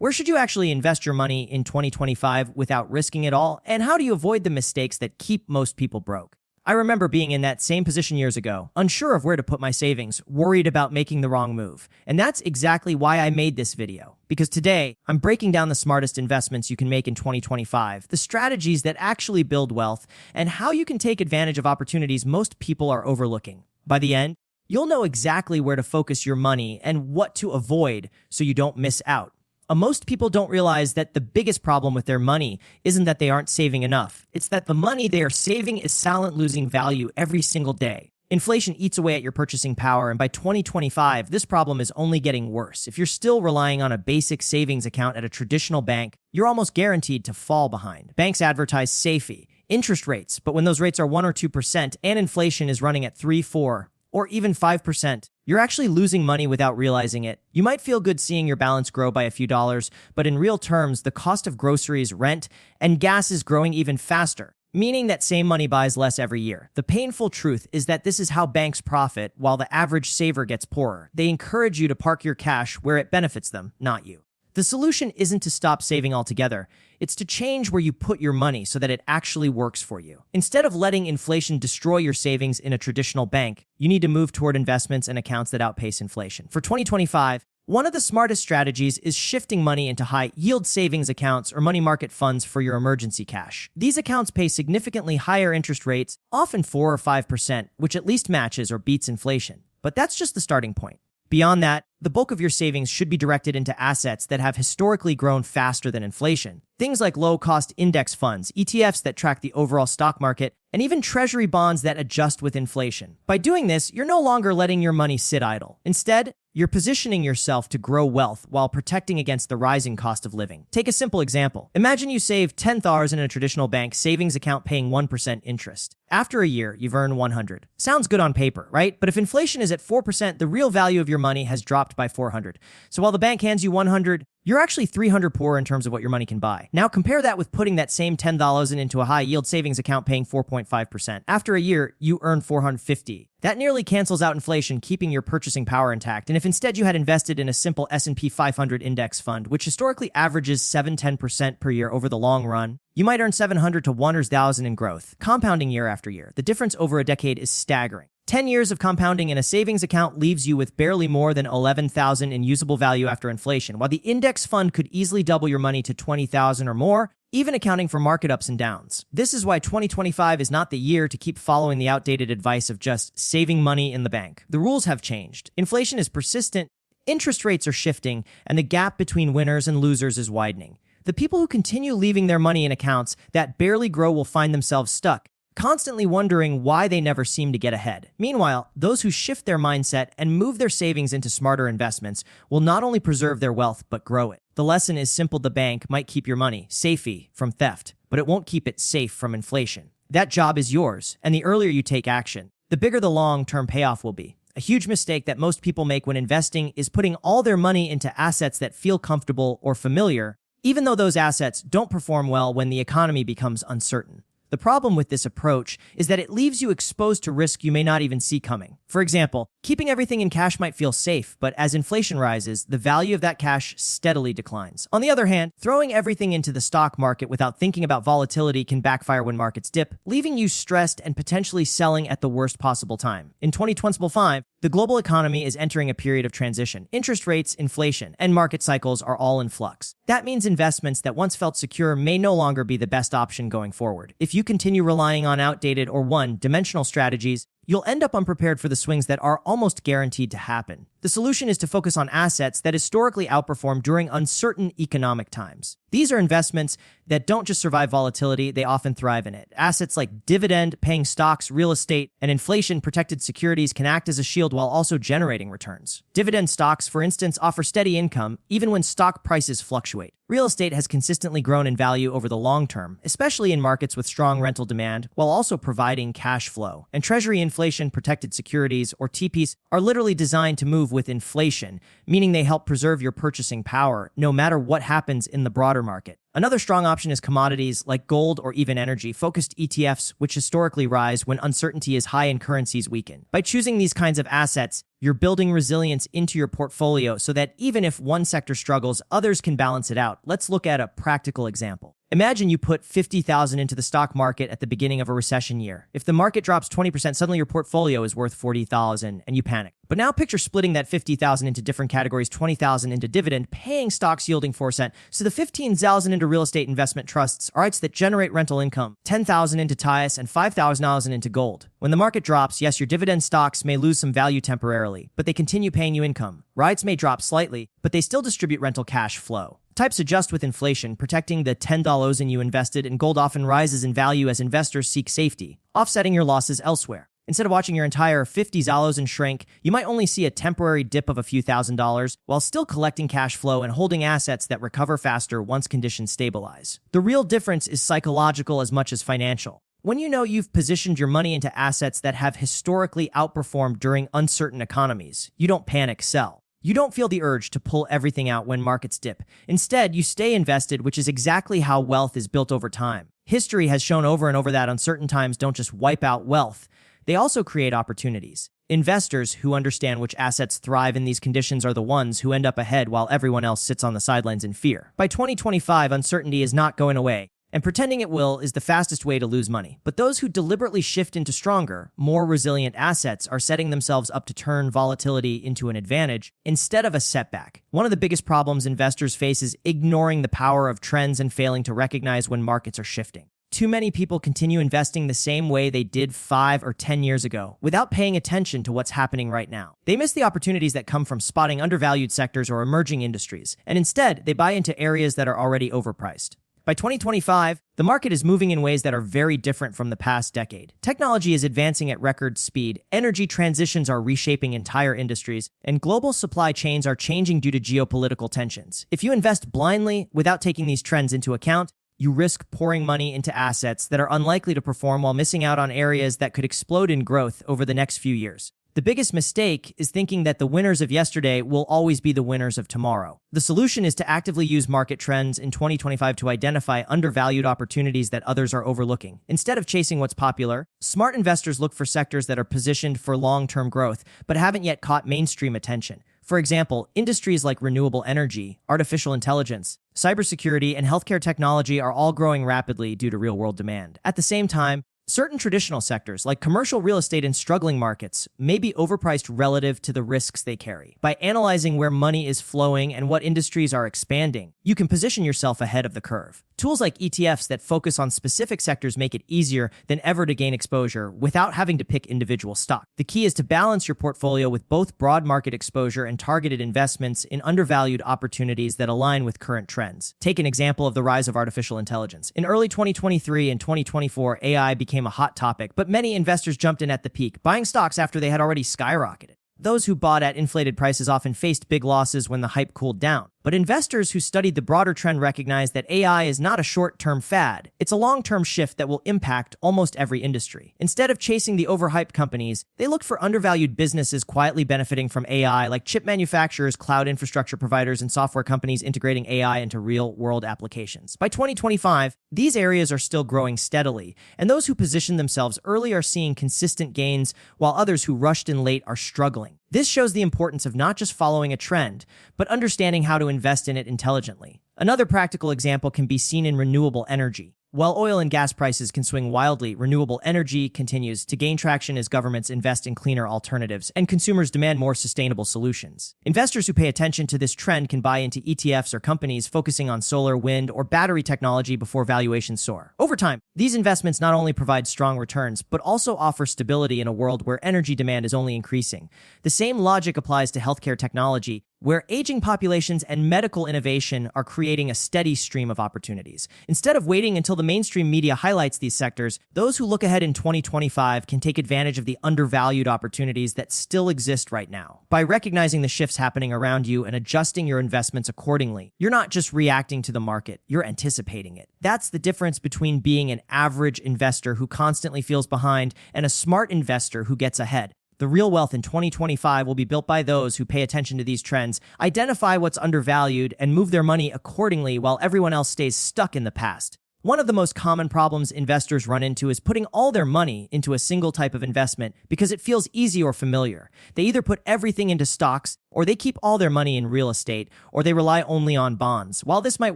Where should you actually invest your money in 2025 without risking it all? And how do you avoid the mistakes that keep most people broke? I remember being in that same position years ago, unsure of where to put my savings, worried about making the wrong move. And that's exactly why I made this video. Because today, I'm breaking down the smartest investments you can make in 2025, the strategies that actually build wealth, and how you can take advantage of opportunities most people are overlooking. By the end, you'll know exactly where to focus your money and what to avoid so you don't miss out. Most people don't realize that the biggest problem with their money isn't that they aren't saving enough. It's that the money they are saving is silently losing value every single day. Inflation eats away at your purchasing power, and by 2025, this problem is only getting worse. If you're still relying on a basic savings account at a traditional bank, you're almost guaranteed to fall behind. Banks advertise SAFE, interest rates, but when those rates are 1 or 2% and inflation is running at 3, 4, or even 5%, you're actually losing money without realizing it. You might feel good seeing your balance grow by a few dollars, but in real terms, the cost of groceries, rent, and gas is growing even faster, meaning that same money buys less every year. The painful truth is that this is how banks profit while the average saver gets poorer. They encourage you to park your cash where it benefits them, not you. The solution isn't to stop saving altogether. It's to change where you put your money so that it actually works for you. Instead of letting inflation destroy your savings in a traditional bank, you need to move toward investments and accounts that outpace inflation. For 2025, one of the smartest strategies is shifting money into high-yield savings accounts or money market funds for your emergency cash. These accounts pay significantly higher interest rates, often 4 or 5%, which at least matches or beats inflation. But that's just the starting point. Beyond that, the bulk of your savings should be directed into assets that have historically grown faster than inflation. Things like low-cost index funds, ETFs that track the overall stock market, and even treasury bonds that adjust with inflation. By doing this, you're no longer letting your money sit idle. Instead, you're positioning yourself to grow wealth while protecting against the rising cost of living. Take a simple example. Imagine you save $10 in a traditional bank savings account paying 1% interest. After a year, you've earned $100. Sounds good on paper, right? But if inflation is at 4%, the real value of your money has dropped by $400. So while the bank hands you $100, you're actually $300 poorer in terms of what your money can buy. Now compare that with putting that same $10 into a high-yield savings account paying 4.5%. After a year, you earn $450. That nearly cancels out inflation, keeping your purchasing power intact. And if instead you had invested in a simple S&P 500 index fund, which historically averages 7-10% per year over the long run, you might earn $700 to $1,000 in growth, compounding year after year. The difference over a decade is staggering. 10 years of compounding in a savings account leaves you with barely more than $11,000 in usable value after inflation, while the index fund could easily double your money to $20,000 or more, even accounting for market ups and downs. This is why 2025 is not the year to keep following the outdated advice of just saving money in the bank. The rules have changed. Inflation is persistent, interest rates are shifting, and the gap between winners and losers is widening. The people who continue leaving their money in accounts that barely grow will find themselves stuck, constantly wondering why they never seem to get ahead. Meanwhile, those who shift their mindset and move their savings into smarter investments will not only preserve their wealth, but grow it. The lesson is simple. The bank might keep your money safe from theft, but it won't keep it safe from inflation. That job is yours, and the earlier you take action, the bigger the long-term payoff will be. A huge mistake that most people make when investing is putting all their money into assets that feel comfortable or familiar, even though those assets don't perform well when the economy becomes uncertain. The problem with this approach is that it leaves you exposed to risk you may not even see coming. For example, keeping everything in cash might feel safe, but as inflation rises, the value of that cash steadily declines. On the other hand, throwing everything into the stock market without thinking about volatility can backfire when markets dip, leaving you stressed and potentially selling at the worst possible time. In 2025, the global economy is entering a period of transition. Interest rates, inflation, and market cycles are all in flux. That means investments that once felt secure may no longer be the best option going forward. If you continue relying on outdated or one-dimensional strategies, you'll end up unprepared for the swings that are almost guaranteed to happen. The solution is to focus on assets that historically outperform during uncertain economic times. These are investments that don't just survive volatility, they often thrive in it. Assets like dividend-paying stocks, real estate, and inflation-protected securities can act as a shield while also generating returns. Dividend stocks, for instance, offer steady income even when stock prices fluctuate. Real estate has consistently grown in value over the long term, especially in markets with strong rental demand, while also providing cash flow. And Treasury inflation-protected securities, or TPs, are literally designed to move with inflation, meaning they help preserve your purchasing power no matter what happens in the broader market. Another strong option is commodities like gold or even energy-focused ETFs, which historically rise when uncertainty is high and currencies weaken. By choosing these kinds of assets, You're building resilience into your portfolio so that even if one sector struggles, others can balance it out. Let's look at a practical example. Imagine you put $50,000 into the stock market at the beginning of a recession year. If the market drops 20%, suddenly your portfolio is worth $40,000 and you panic. But now picture splitting that $50,000 into different categories, $20,000 into dividend, paying stocks yielding 4%. So the $15,000 into real estate investment trusts, REITs that generate rental income, $10,000 into TIAS, and $5,000 into gold. When the market drops, yes, your dividend stocks may lose some value temporarily, but they continue paying you income. REITs may drop slightly, but they still distribute rental cash flow. Types adjust with inflation, protecting the $10 in you invested, and gold often rises in value as investors seek safety, offsetting your losses elsewhere. Instead of watching your entire $50,000 shrink, you might only see a temporary dip of a few $1,000s while still collecting cash flow and holding assets that recover faster once conditions stabilize. The real difference is psychological as much as financial. When you know you've positioned your money into assets that have historically outperformed during uncertain economies, you don't panic sell. You don't feel the urge to pull everything out when markets dip. Instead, you stay invested, which is exactly how wealth is built over time. History has shown over and over that uncertain times don't just wipe out wealth, they also create opportunities. Investors who understand which assets thrive in these conditions are the ones who end up ahead while everyone else sits on the sidelines in fear. By 2025, uncertainty is not going away, and pretending it will is the fastest way to lose money. But those who deliberately shift into stronger, more resilient assets are setting themselves up to turn volatility into an advantage instead of a setback. One of the biggest problems investors face is ignoring the power of trends and failing to recognize when markets are shifting. Too many people continue investing the same way they did 5 or 10 years ago without paying attention to what's happening right now. They miss the opportunities that come from spotting undervalued sectors or emerging industries, and instead, they buy into areas that are already overpriced. By 2025, the market is moving in ways that are very different from the past decade. Technology is advancing at record speed, energy transitions are reshaping entire industries, and global supply chains are changing due to geopolitical tensions. If you invest blindly without taking these trends into account, you risk pouring money into assets that are unlikely to perform while missing out on areas that could explode in growth over the next few years. The biggest mistake is thinking that the winners of yesterday will always be the winners of tomorrow. The solution is to actively use market trends in 2025 to identify undervalued opportunities that others are overlooking. Instead of chasing what's popular, smart investors look for sectors that are positioned for long-term growth but haven't yet caught mainstream attention. For example, industries like renewable energy, artificial intelligence, cybersecurity, and healthcare technology are all growing rapidly due to real-world demand. At the same time, certain traditional sectors, like commercial real estate in struggling markets, may be overpriced relative to the risks they carry. By analyzing where money is flowing and what industries are expanding, you can position yourself ahead of the curve. Tools like ETFs that focus on specific sectors make it easier than ever to gain exposure without having to pick individual stock. The key is to balance your portfolio with both broad market exposure and targeted investments in undervalued opportunities that align with current trends. Take an example of the rise of artificial intelligence. In early 2023 and 2024, AI became a hot topic, but many investors jumped in at the peak, buying stocks after they had already skyrocketed. Those who bought at inflated prices often faced big losses when the hype cooled down. But investors who studied the broader trend recognize that AI is not a short-term fad. It's a long-term shift that will impact almost every industry. Instead of chasing the overhyped companies, they looked for undervalued businesses quietly benefiting from AI, like chip manufacturers, cloud infrastructure providers, and software companies integrating AI into real-world applications. By 2025, these areas are still growing steadily, and those who positioned themselves early are seeing consistent gains, while others who rushed in late are struggling. This shows the importance of not just following a trend, but understanding how to invest in it intelligently. Another practical example can be seen in renewable energy. While oil and gas prices can swing wildly, renewable energy continues to gain traction as governments invest in cleaner alternatives and consumers demand more sustainable solutions. Investors who pay attention to this trend can buy into ETFs or companies focusing on solar, wind, or battery technology before valuations soar. Over time, these investments not only provide strong returns, but also offer stability in a world where energy demand is only increasing. The same logic applies to healthcare technology, where aging populations and medical innovation are creating a steady stream of opportunities. Instead of waiting until the mainstream media highlights these sectors, those who look ahead in 2025 can take advantage of the undervalued opportunities that still exist right now. By recognizing the shifts happening around you and adjusting your investments accordingly, you're not just reacting to the market, you're anticipating it. That's the difference between being an average investor who constantly feels behind and a smart investor who gets ahead. The real wealth in 2025 will be built by those who pay attention to these trends, identify what's undervalued, and move their money accordingly while everyone else stays stuck in the past. One of the most common problems investors run into is putting all their money into a single type of investment because it feels easy or familiar. They either put everything into stocks, or they keep all their money in real estate, or they rely only on bonds. While this might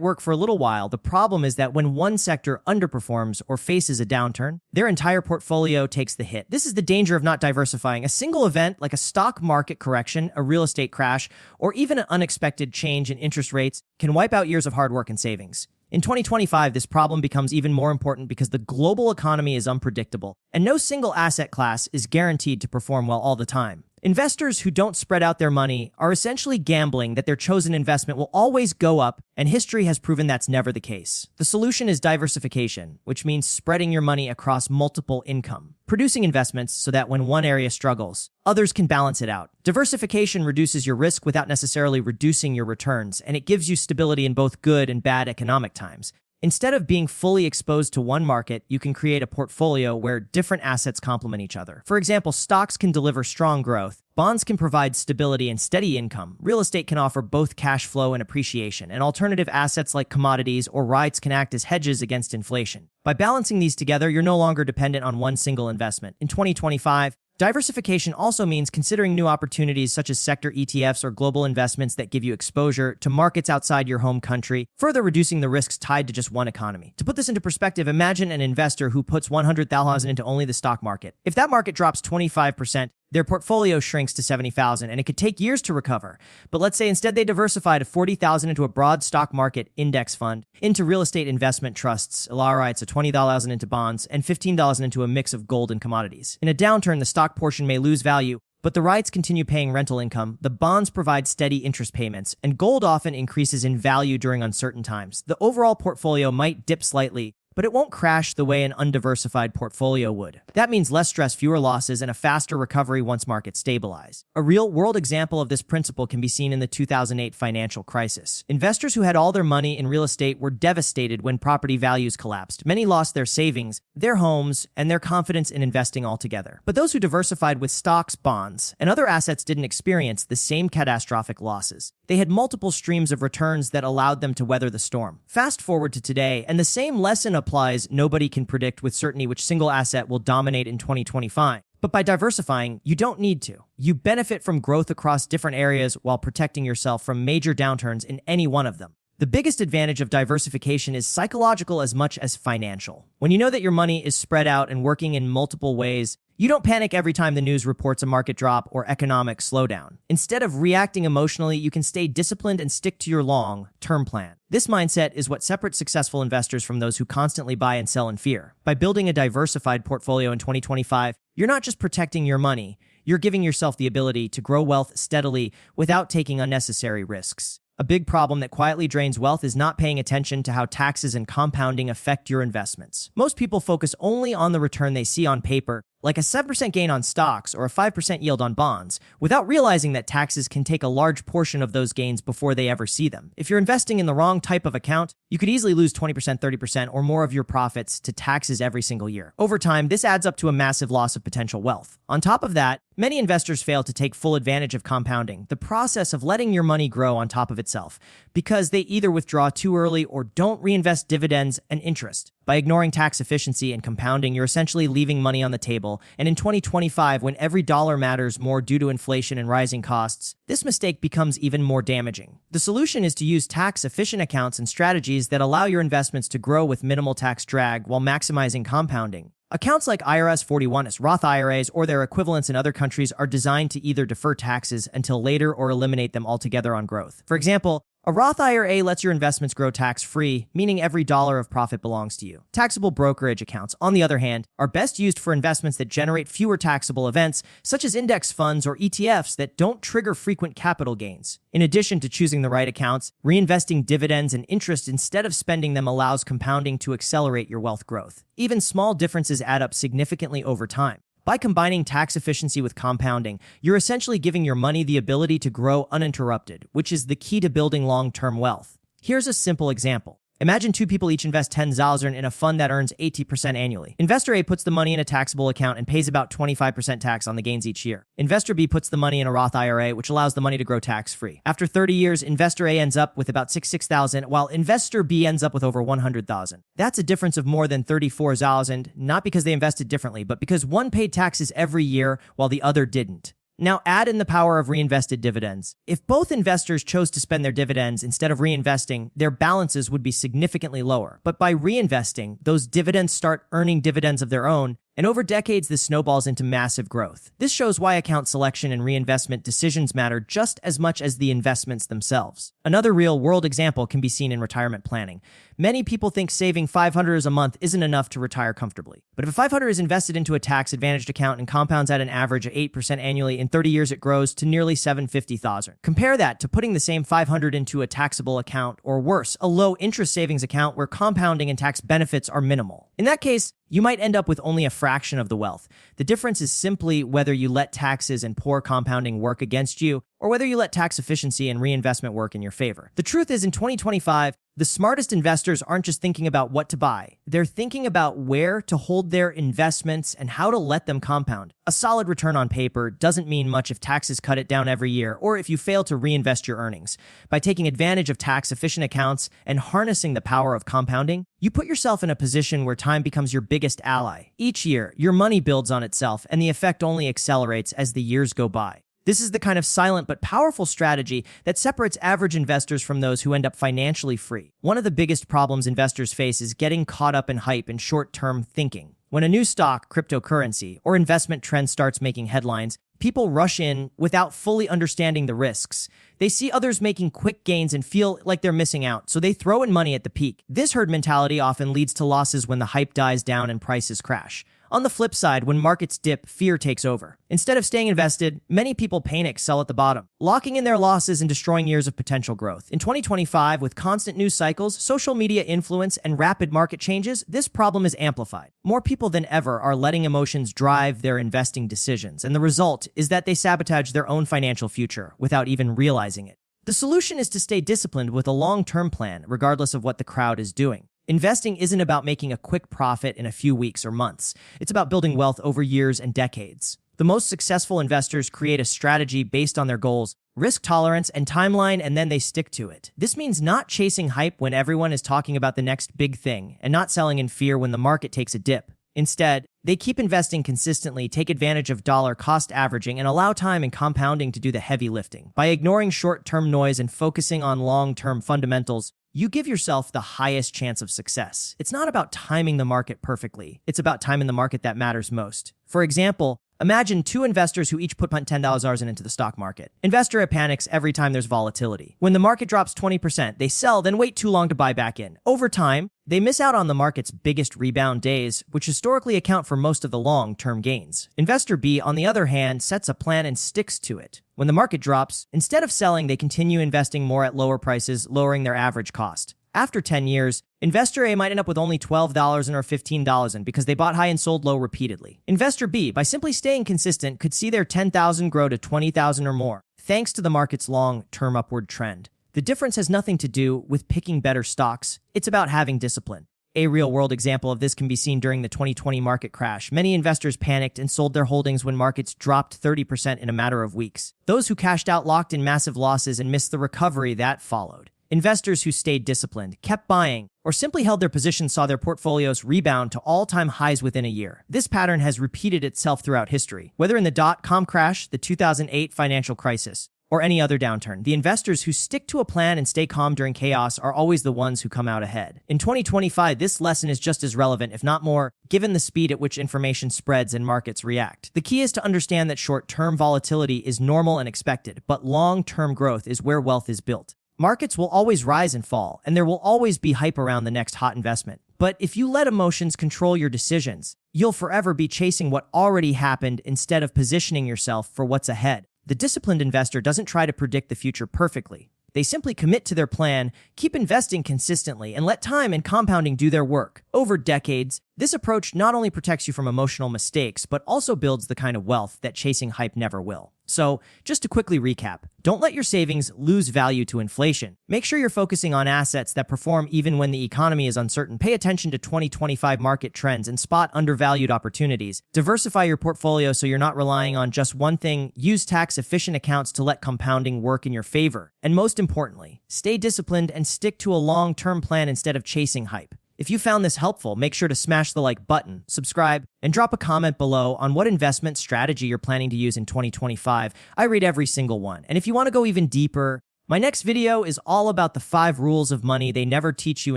work for a little while, the problem is that when one sector underperforms or faces a downturn, their entire portfolio takes the hit. This is the danger of not diversifying. A single event like a stock market correction, a real estate crash, or even an unexpected change in interest rates can wipe out years of hard work and savings. In 2025, this problem becomes even more important because the global economy is unpredictable, and no single asset class is guaranteed to perform well all the time. Investors who don't spread out their money are essentially gambling that their chosen investment will always go up, and history has proven that's never the case. The solution is diversification, which means spreading your money across multiple income-producing investments so that when one area struggles, others can balance it out. Diversification reduces your risk without necessarily reducing your returns, and it gives you stability in both good and bad economic times. Instead of being fully exposed to one market, you can create a portfolio where different assets complement each other. For example, stocks can deliver strong growth, bonds can provide stability and steady income, real estate can offer both cash flow and appreciation, and alternative assets like commodities or REITs can act as hedges against inflation. By balancing these together, you're no longer dependent on one single investment. In 2025, diversification also means considering new opportunities such as sector ETFs or global investments that give you exposure to markets outside your home country, further reducing the risks tied to just one economy. To put this into perspective, imagine an investor who puts $100,000 into only the stock market. If that market drops 25%, their portfolio shrinks to $70,000, and it could take years to recover. But let's say instead they diversified $40,000 into a broad stock market index fund, into real estate investment trusts, REITs, $20,000 into bonds, and $15,000 into a mix of gold and commodities. In a downturn, the stock portion may lose value, but the REITs continue paying rental income, the bonds provide steady interest payments, and gold often increases in value during uncertain times. The overall portfolio might dip slightly, but it won't crash the way an undiversified portfolio would. That means less stress, fewer losses, and a faster recovery once markets stabilize. A real-world example of this principle can be seen in the 2008 financial crisis. Investors who had all their money in real estate were devastated when property values collapsed. Many lost their savings, their homes, and their confidence in investing altogether. But those who diversified with stocks, bonds, and other assets didn't experience the same catastrophic losses. They had multiple streams of returns that allowed them to weather the storm. Fast forward to today, and the same lesson applies. Nobody can predict with certainty which single asset will dominate in 2025. But by diversifying, you don't need to. You benefit from growth across different areas while protecting yourself from major downturns in any one of them. The biggest advantage of diversification is psychological as much as financial. When you know that your money is spread out and working in multiple ways, you don't panic every time the news reports a market drop or economic slowdown. Instead of reacting emotionally, you can stay disciplined and stick to your long-term plan. This mindset is what separates successful investors from those who constantly buy and sell in fear. By building a diversified portfolio in 2025, you're not just protecting your money, you're giving yourself the ability to grow wealth steadily without taking unnecessary risks. A big problem that quietly drains wealth is not paying attention to how taxes and compounding affect your investments. Most people focus only on the return they see on paper, like a 7% gain on stocks or a 5% yield on bonds, without realizing that taxes can take a large portion of those gains before they ever see them. If you're investing in the wrong type of account, you could easily lose 20%, 30%, or more of your profits to taxes every single year. Over time, this adds up to a massive loss of potential wealth. On top of that, many investors fail to take full advantage of compounding, the process of letting your money grow on top of itself, because they either withdraw too early or don't reinvest dividends and interest. By ignoring tax efficiency and compounding, you're essentially leaving money on the table. And in 2025, when every dollar matters more due to inflation and rising costs, this mistake becomes even more damaging. The solution is to use tax-efficient accounts and strategies that allow your investments to grow with minimal tax drag while maximizing compounding. Accounts like IRS 41s, Roth IRAs, or their equivalents in other countries are designed to either defer taxes until later or eliminate them altogether on growth. For example, a Roth IRA lets your investments grow tax-free, meaning every dollar of profit belongs to you. Taxable brokerage accounts, on the other hand, are best used for investments that generate fewer taxable events, such as index funds or ETFs that don't trigger frequent capital gains. In addition to choosing the right accounts, reinvesting dividends and interest instead of spending them allows compounding to accelerate your wealth growth. Even small differences add up significantly over time. By combining tax efficiency with compounding, you're essentially giving your money the ability to grow uninterrupted, which is the key to building long-term wealth. Here's a simple example. Imagine two people each invest 10,000 in a fund that earns 80% annually. Investor A puts the money in a taxable account and pays about 25% tax on the gains each year. Investor B puts the money in a Roth IRA, which allows the money to grow tax-free. After 30 years, Investor A ends up with about 66,000, while Investor B ends up with over 100,000. That's a difference of more than 34,000, not because they invested differently, but because one paid taxes every year while the other didn't. Now add in the power of reinvested dividends. If both investors chose to spend their dividends instead of reinvesting, their balances would be significantly lower. But by reinvesting, those dividends start earning dividends of their own, and over decades, this snowballs into massive growth. This shows why account selection and reinvestment decisions matter just as much as the investments themselves. Another real-world example can be seen in retirement planning. Many people think saving $500 a month isn't enough to retire comfortably. But if $500 is invested into a tax-advantaged account and compounds at an average of 8% annually, in 30 years it grows to nearly $750,000. Compare that to putting the same $500 into a taxable account, or worse, a low-interest savings account where compounding and tax benefits are minimal. In that case, you might end up with only a fraction of the wealth. The difference is simply whether you let taxes and poor compounding work against you, or whether you let tax efficiency and reinvestment work in your favor. The truth is, in 2025, the smartest investors aren't just thinking about what to buy. They're thinking about where to hold their investments and how to let them compound. A solid return on paper doesn't mean much if taxes cut it down every year or if you fail to reinvest your earnings. By taking advantage of tax-efficient accounts and harnessing the power of compounding, you put yourself in a position where time becomes your biggest ally. Each year, your money builds on itself, and the effect only accelerates as the years go by. This is the kind of silent but powerful strategy that separates average investors from those who end up financially free. One of the biggest problems investors face is getting caught up in hype and short-term thinking. When a new stock, cryptocurrency, or investment trend starts making headlines, people rush in without fully understanding the risks. They see others making quick gains and feel like they're missing out, so they throw in money at the peak. This herd mentality often leads to losses when the hype dies down and prices crash. On the flip side, when markets dip, fear takes over. Instead of staying invested, many people panic, sell at the bottom, locking in their losses and destroying years of potential growth. In 2025, with constant news cycles, social media influence, and rapid market changes, this problem is amplified. More people than ever are letting emotions drive their investing decisions, and the result is that they sabotage their own financial future without even realizing it. The solution is to stay disciplined with a long-term plan, regardless of what the crowd is doing. Investing isn't about making a quick profit in a few weeks or months. It's about building wealth over years and decades. The most successful investors create a strategy based on their goals, risk tolerance, and timeline, and then they stick to it. This means not chasing hype when everyone is talking about the next big thing, and not selling in fear when the market takes a dip. Instead, they keep investing consistently, take advantage of dollar cost averaging, and allow time and compounding to do the heavy lifting. By ignoring short-term noise and focusing on long-term fundamentals, you give yourself the highest chance of success. It's not about timing the market perfectly. It's about timing the market that matters most. For example, imagine two investors who each put $10,000 into the stock market. Investor A panics every time there's volatility. When the market drops 20%, they sell, then wait too long to buy back in. Over time, they miss out on the market's biggest rebound days, which historically account for most of the long-term gains. Investor B, on the other hand, sets a plan and sticks to it. When the market drops, instead of selling, they continue investing more at lower prices, lowering their average cost. After 10 years, Investor A might end up with only $12 or $15 because they bought high and sold low repeatedly. Investor B, by simply staying consistent, could see their $10,000 grow to $20,000 or more, thanks to the market's long-term upward trend. The difference has nothing to do with picking better stocks. It's about having discipline. A real-world example of this can be seen during the 2020 market crash. Many investors panicked and sold their holdings when markets dropped 30% in a matter of weeks. Those who cashed out locked in massive losses and missed the recovery that followed. Investors who stayed disciplined, kept buying, or simply held their positions saw their portfolios rebound to all-time highs within a year. This pattern has repeated itself throughout history. Whether in the dot-com crash, the 2008 financial crisis, or any other downturn, the investors who stick to a plan and stay calm during chaos are always the ones who come out ahead. In 2025, this lesson is just as relevant, if not more, given the speed at which information spreads and markets react. The key is to understand that short-term volatility is normal and expected, but long-term growth is where wealth is built. Markets will always rise and fall, and there will always be hype around the next hot investment. But if you let emotions control your decisions, you'll forever be chasing what already happened instead of positioning yourself for what's ahead. The disciplined investor doesn't try to predict the future perfectly. They simply commit to their plan, keep investing consistently, and let time and compounding do their work. Over decades, this approach not only protects you from emotional mistakes, but also builds the kind of wealth that chasing hype never will. So, just to quickly recap, don't let your savings lose value to inflation. Make sure you're focusing on assets that perform even when the economy is uncertain. Pay attention to 2025 market trends and spot undervalued opportunities. Diversify your portfolio so you're not relying on just one thing. Use tax-efficient accounts to let compounding work in your favor. And most importantly, stay disciplined and stick to a long-term plan instead of chasing hype. If you found this helpful, make sure to smash the like button, subscribe, and drop a comment below on what investment strategy you're planning to use in 2025. I read every single one. And if you want to go even deeper, my next video is all about the 5 rules of money they never teach you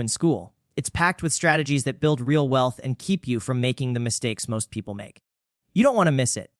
in school. It's packed with strategies that build real wealth and keep you from making the mistakes most people make. You don't want to miss it.